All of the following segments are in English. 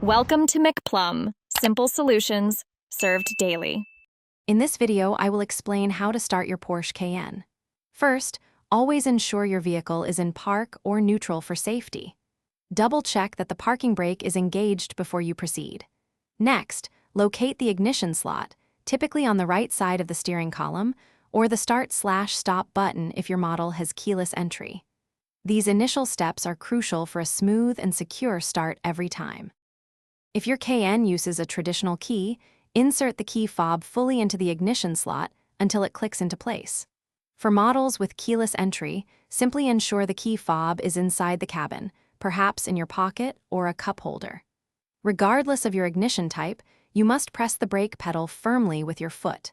Welcome to McPlum, simple solutions served daily. In this video, I will explain how to start your Porsche Cayenne. First, always ensure your vehicle is in park or neutral for safety. Double-check that the parking brake is engaged before you proceed. Next, locate the ignition slot, typically on the right side of the steering column, or the start/stop button if your model has keyless entry. These initial steps are crucial for a smooth and secure start every time. If your Cayenne uses a traditional key, insert the key fob fully into the ignition slot until it clicks into place. For models with keyless entry, simply ensure the key fob is inside the cabin, perhaps in your pocket or a cup holder. Regardless of your ignition type, you must press the brake pedal firmly with your foot.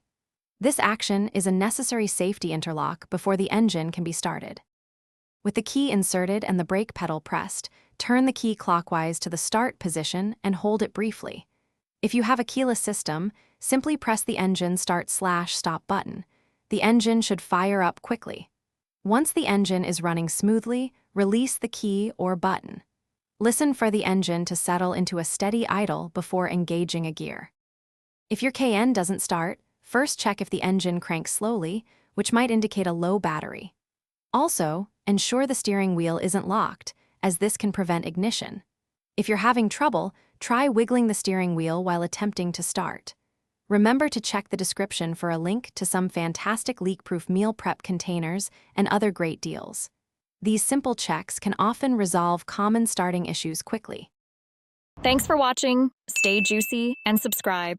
This action is a necessary safety interlock before the engine can be started. With the key inserted and the brake pedal pressed, turn the key clockwise to the start position and hold it briefly. If you have a keyless system, simply press the engine start/stop button. The engine should fire up quickly. Once the engine is running smoothly, release the key or button. Listen for the engine to settle into a steady idle before engaging a gear. If your Cayenne doesn't start, first check if the engine cranks slowly, which might indicate a low battery. Also, ensure the steering wheel isn't locked, as this can prevent ignition. If you're having trouble, try wiggling the steering wheel while attempting to start. Remember to check the description for a link to some fantastic leak-proof meal prep containers and other great deals. These simple checks can often resolve common starting issues quickly. Thanks for watching. Stay juicy and subscribe.